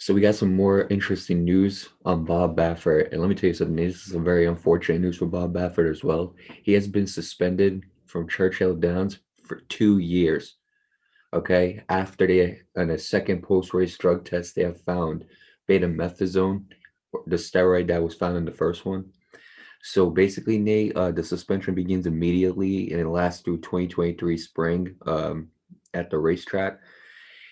So we got some more interesting news on Bob Baffert, and let me tell you something. This is some very unfortunate news for Bob Baffert as well. He has been suspended from Churchill Downs for 2 years. Okay, after they on a second post-race drug test, they have found betamethasone, the steroid that was found in the first one. So basically, Nate, the suspension begins immediately and it lasts through 2023 spring at the racetrack.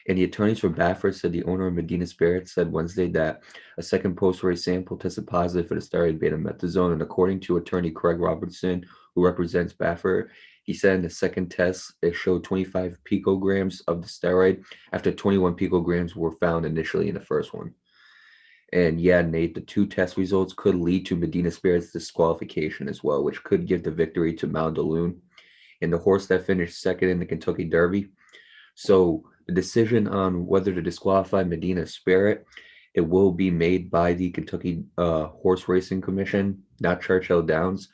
And the attorneys for Baffert said the owner of Medina Spirit said Wednesday that a second post-race sample tested positive for the steroid betamethasone. And according to attorney Craig Robertson, who represents Baffert, he said in the second test it showed 25 picograms of the steroid after 21 picograms were found initially in the first one. And yeah, Nate, the two test results could lead to Medina Spirit's disqualification as well, which could give the victory to Mandaloun and the horse that finished second in the Kentucky Derby. So the decision on whether to disqualify Medina Spirit, it will be made by the Kentucky Horse Racing Commission, not Churchill Downs.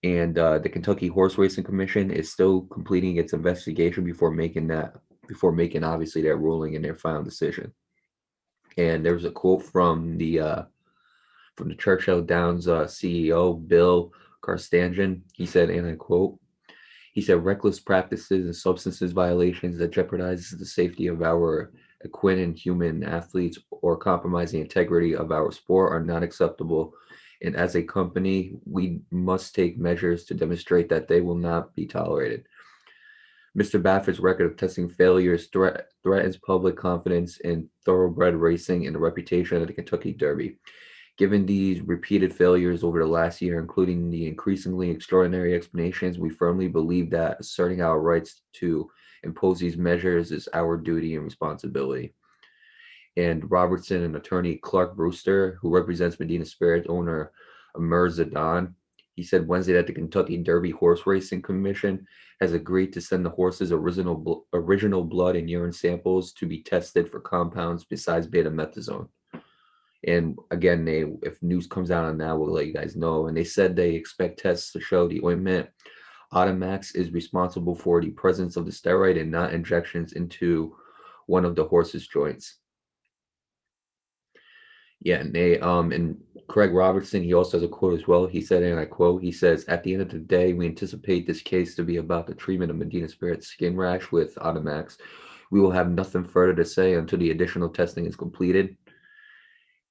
And the Kentucky Horse Racing Commission is still completing its investigation before making obviously that ruling in their final decision. And there was a quote from the Churchill Downs CEO Bill Carstangen. He said, and I quote, he said, reckless practices and substances violations that jeopardizes the safety of our equine human athletes or compromise the integrity of our sport are not acceptable. And as a company, we must take measures to demonstrate that they will not be tolerated. Mr. Baffert's record of testing failures threatens public confidence in thoroughbred racing and the reputation of the Kentucky Derby. Given these repeated failures over the last year, including the increasingly extraordinary explanations, we firmly believe that asserting our rights to impose these measures is our duty and responsibility. And Robertson and attorney Clark Brewster, who represents Medina Spirit owner Amir Zadan, he said Wednesday that the Kentucky Derby Horse Racing Commission has agreed to send the horses' original blood and urine samples to be tested for compounds besides betamethasone. And again, if news comes out on that, we'll let you guys know. And they said they expect tests to show the ointment Automax is responsible for the presence of the steroid and not injections into one of the horse's joints. Yeah, and Craig Robertson, he also has a quote as well. He said, and I quote, he says, at the end of the day, we anticipate this case to be about the treatment of Medina Spirit's skin rash with Automax. We will have nothing further to say until the additional testing is completed.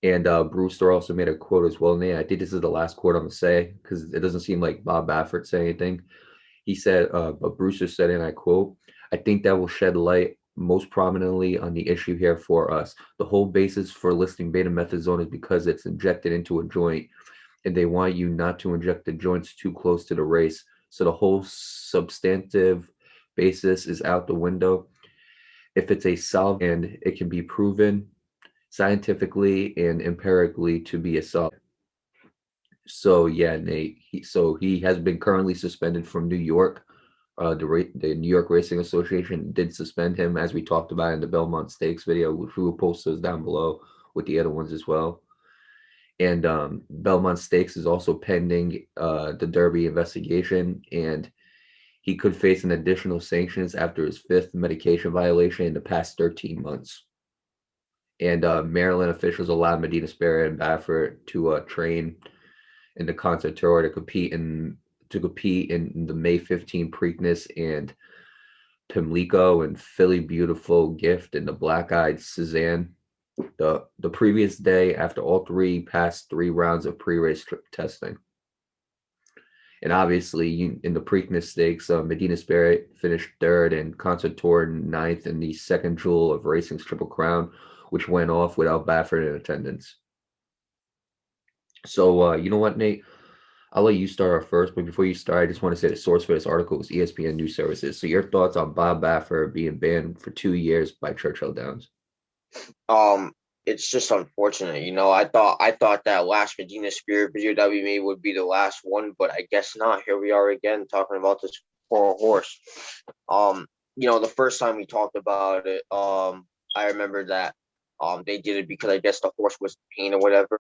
And Brewster also made a quote as well. Nate, I think this is the last quote I'm going to say because it doesn't seem like Bob Baffert said anything. He said, but Brewster said, and I quote, I think that will shed light most prominently on the issue here for us. The whole basis for listing betamethasone is because it's injected into a joint and they want you not to inject the joints too close to the race. So the whole substantive basis is out the window. If it's a solved and it can be proven scientifically and empirically to be a solved. So yeah, Nate. He has been currently suspended from New York. The New York Racing Association did suspend him, as we talked about in the Belmont Stakes video, which we will post those down below with the other ones as well. And Belmont Stakes is also pending the Derby investigation, and he could face an additional sanctions after his fifth medication violation in the past 13 months. And Maryland officials allowed Medina Spirit and Baffert to train in the concert tour to compete in the May 15 Preakness and Pimlico and Philly Beautiful Gift and the Black Eyed Suzanne. The previous day after all three passed 3 rounds of pre-race testing. And obviously, in the Preakness Stakes, Medina Spirit finished third and Concert Tour ninth in the second jewel of racing's Triple Crown, which went off without Baffert in attendance. So, you know what, Nate? I'll let you start off first, but before you start, I just want to say the source for this article is ESPN News Services. So, your thoughts on Bob Baffert being banned for 2 years by Churchill Downs? Um, it's just unfortunate, I thought that last Medina Spirit video that we made would be the last one, but I guess not. Here we are again talking about this poor horse. The first time we talked about it, I remember that they did it because I guess the horse was in pain or whatever.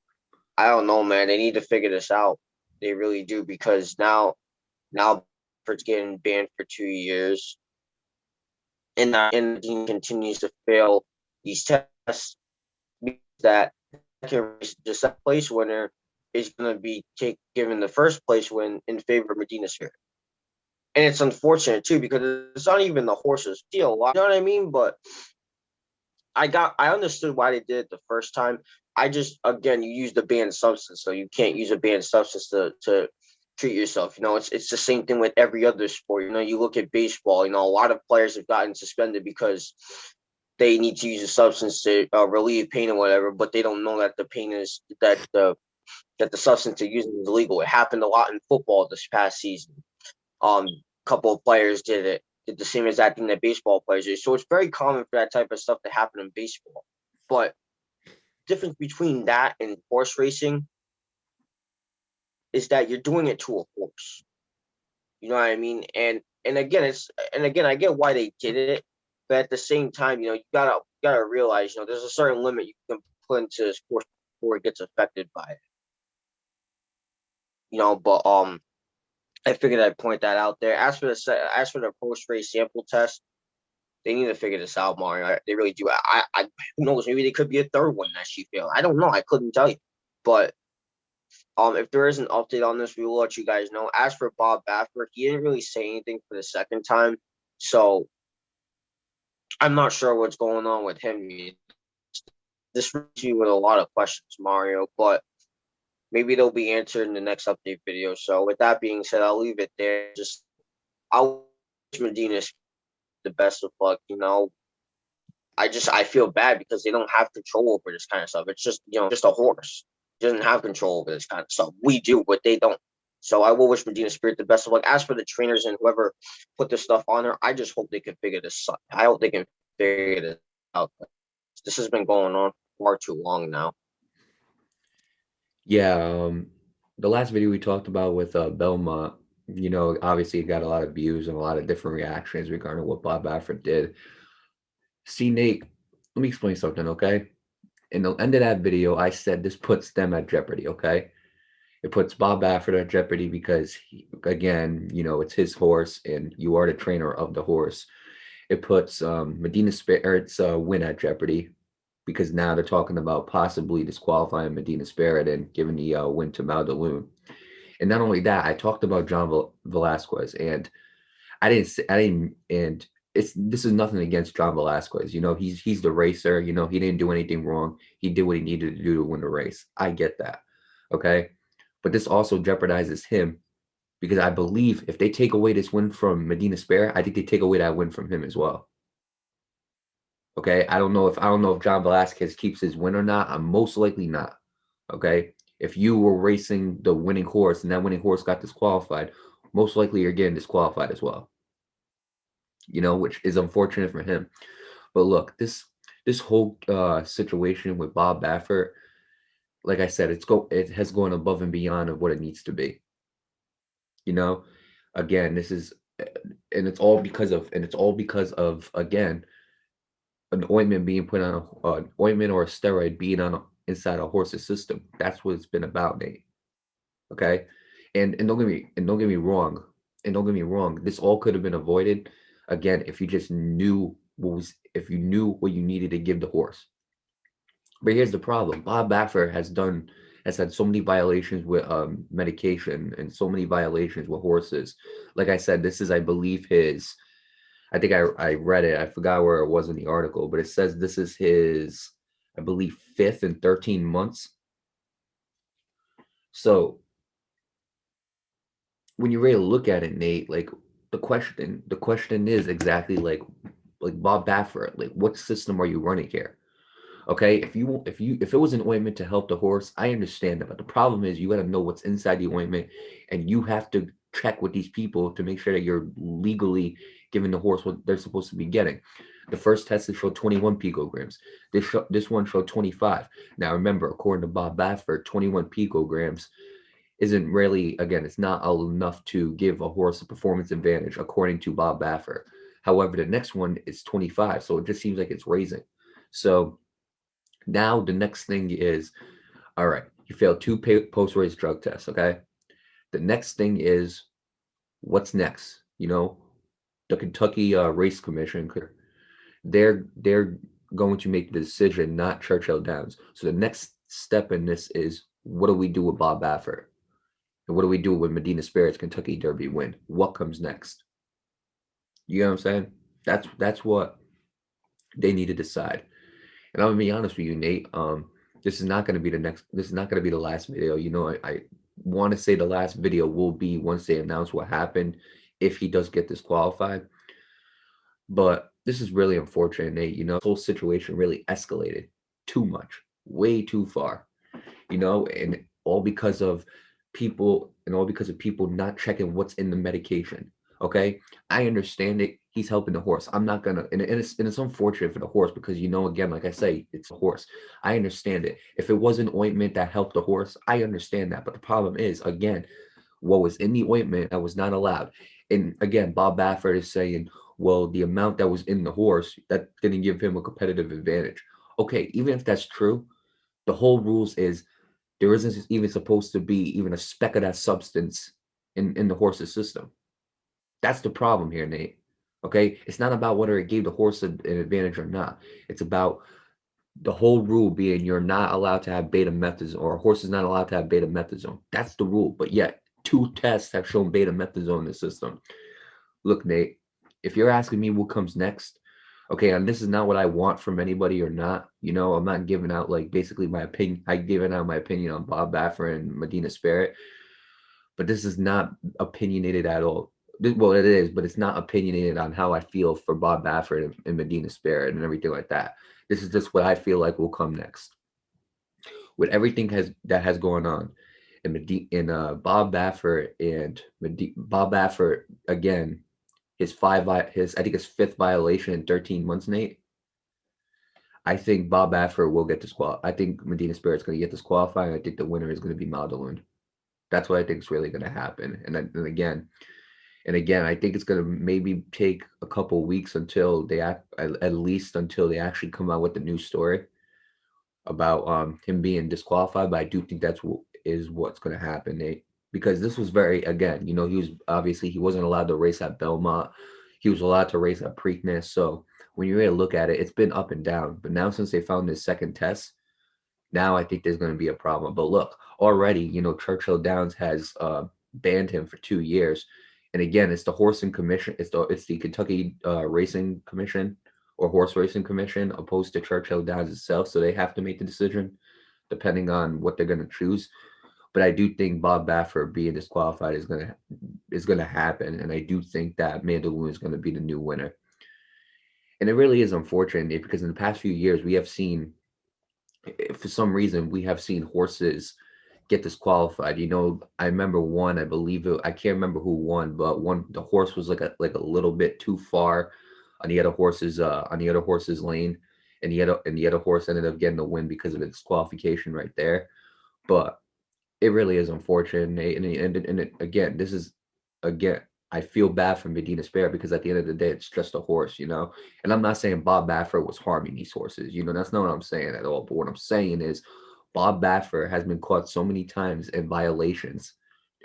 I don't know, man. They need to figure this out. They really do, because now it's getting banned for 2 years, and the team continues to fail these tests that the second place winner is going to be given the first place win in favor of Medina Spirit. And it's unfortunate too because it's not even the horses feel a lot. You know what I mean? But I understood why they did it the first time. I just, again, you use the banned substance, so you can't use a banned substance to treat yourself. It's the same thing with every other sport. You look at baseball. A lot of players have gotten suspended because they need to use a substance to relieve pain or whatever, but they don't know that the pain is that the substance they're using is illegal. It happened a lot in football this past season. Couple of players did the same exact thing that baseball players do. So it's very common for that type of stuff to happen in baseball. But difference between that and horse racing is that you're doing it to a horse. You know what I mean? And again, I get why they did it, but at the same time, you gotta realize, there's a certain limit you can put into sports before it gets affected by it. But I figured I'd point that out there. As for the post race sample test, they need to figure this out, Mario. They really do. Who knows? Maybe there could be a third one that she failed. I don't know. I couldn't tell you. But if there is an update on this, we will let you guys know. As for Bob Baffert, he didn't really say anything for the second time, so I'm not sure what's going on with him. This leaves you with a lot of questions, Mario. But maybe they'll be answered in the next update video. So with that being said, I'll leave it there. I'll wish Medina the best of luck. I feel bad because they don't have control over this kind of stuff. It's just just a horse. It doesn't have control over this kind of stuff. We do, but they don't. So I will wish Medina Spirit the best of luck. As for the trainers and whoever put this stuff on her, I just hope they can figure this out. I hope they can figure this out. This has been going on far too long now. Yeah, the last video we talked about with Belmont, obviously it got a lot of views and a lot of different reactions regarding what Bob Baffert did. See, Nate, let me explain something, okay? In the end of that video, I said this puts them at jeopardy, okay? It puts Bob Baffert at jeopardy because, again, it's his horse and you are the trainer of the horse. It puts Medina Spirit's win at jeopardy because now they're talking about possibly disqualifying Medina Spirit and giving the win to Mandaloun. And not only that, I talked about John Velasquez, and and this is nothing against John Velasquez. He's the racer. He didn't do anything wrong. He did what he needed to do to win the race. I get that, okay? But this also jeopardizes him because I believe if they take away this win from Medina Spirit, I think they take away that win from him as well. Okay, I don't know if John Velasquez keeps his win or not. I'm most likely not. Okay, if you were racing the winning horse and that winning horse got disqualified, most likely you're getting disqualified as well. Which is unfortunate for him. But look, this whole situation with Bob Baffert, like I said, it has gone above and beyond of what it needs to be. Again, this is, and it's all because of again an ointment being put on an ointment or a steroid being on inside a horse's system. That's what it's been about, Nate. Okay, and don't get me wrong, this all could have been avoided again if you just knew if you knew what you needed to give the horse. But here's the problem: Bob Baffert has had so many violations with medication and so many violations with horses. Like I said, this is, I believe, his. I think I read it. I forgot where it was in the article, but it says this is his, I believe, 5th in 13 months. So when you really look at it, Nate, like the question is exactly like Bob Baffert, like what system are you running here? Okay, if it was an ointment to help the horse, I understand that, but the problem is you got to know what's inside the ointment, and you have to check with these people to make sure that you're legally giving the horse what they're supposed to be getting. The first test showed 21 picograms. This one showed 25. Now remember, according to Bob Baffert, 21 picograms isn't really, again, it's not enough to give a horse a performance advantage, according to Bob Baffert. However, the next one is 25, so it just seems like it's raising. So now the next thing is, all right, you failed 2 post-race drug tests, okay? The next thing is, what's next? The Kentucky Race Commission, they're going to make the decision, not Churchill Downs. So the next step in this is, what do we do with Bob Baffert? And what do we do with Medina Spirit's Kentucky Derby win? What comes next? You know what I'm saying? That's what they need to decide. And I'm gonna be honest with you, Nate. This is not gonna be the next. This is not gonna be the last video. I want to say the last video will be once they announce what happened, if he does get disqualified. But this is really unfortunate, Nate. This whole situation really escalated too much, way too far. And all because of people not checking what's in the medication. Okay, I understand it. He's helping the horse. I'm not gonna, and it's unfortunate for the horse because again, like I say, it's a horse. I understand it. If it was an ointment that helped the horse, I understand that. But the problem is, again, what was in the ointment that was not allowed. And again, Bob Baffert is saying, well, the amount that was in the horse that didn't give him a competitive advantage. Okay, even if that's true, the whole rules is there isn't even supposed to be even a speck of that substance in the horse's system. That's the problem here, Nate. Okay, it's not about whether it gave the horse an advantage or not. It's about the whole rule being you're not allowed to have betamethasone, or a horse is not allowed to have betamethasone. That's the rule. But yet, 2 tests have shown betamethasone in the system. Look, Nate, if you're asking me what comes next, okay, and this is not what I want from anybody or not. I'm not giving out like basically my opinion. I given out my opinion on Bob Baffert and Medina Spirit, but this is not opinionated at all. Well, it is, but it's not opinionated on how I feel for Bob Baffert and Medina Spirit and everything like that. This is just what I feel like will come next. With everything that has going on, Bob Baffert Bob Baffert again, I think his fifth violation in 13 months, Nate. I think Bob Baffert will get disqualified. I think Medina Spirit's going to get disqualified. I think the winner is going to be Mandaloun. That's what I think is really going to happen. And again, I think it's going to maybe take a couple weeks until at least until they actually come out with the news story about him being disqualified. But I do think what's going to happen, Nate, because this was he wasn't allowed to race at Belmont. He was allowed to race at Preakness. So when you really look at it, it's been up and down. But now since they found this second test, now I think there's going to be a problem. But look, already, Churchill Downs has banned him for 2 years. And again, it's the Horsing Commission. It's the Kentucky Racing Commission or Horse Racing Commission, opposed to Churchill Downs itself. So they have to make the decision depending on what they're going to choose. But I do think Bob Baffert being disqualified is gonna happen, and I do think that Mandaloun is going to be the new winner. And it really is unfortunate because in the past few years we have seen, for some reason, we have seen horses get disqualified. I remember one. I believe I can't remember who won, but the horse was like a little bit too far on the other horse's lane, and the other horse ended up getting the win because of a disqualification right there. But it really is unfortunate, again, I feel bad for Medina Spirit because at the end of the day, it's just a horse, And I'm not saying Bob Baffert was harming these horses, that's not what I'm saying at all. But what I'm saying is Bob Baffert has been caught so many times in violations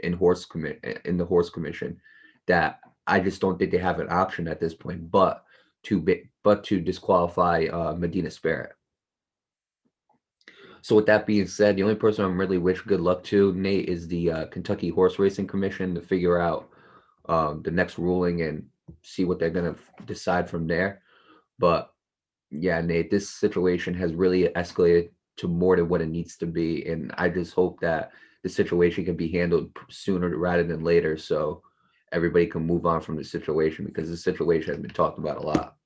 in the horse commission that I just don't think they have an option at this point, but to disqualify Medina Spirit. So with that being said, the only person I'm really wish good luck to, Nate, is the Kentucky Horse Racing Commission to figure out the next ruling and see what they're going to decide from there. But yeah, Nate, this situation has really escalated to more than what it needs to be. And I just hope that the situation can be handled sooner rather than later so everybody can move on from the situation, because the situation has been talked about a lot.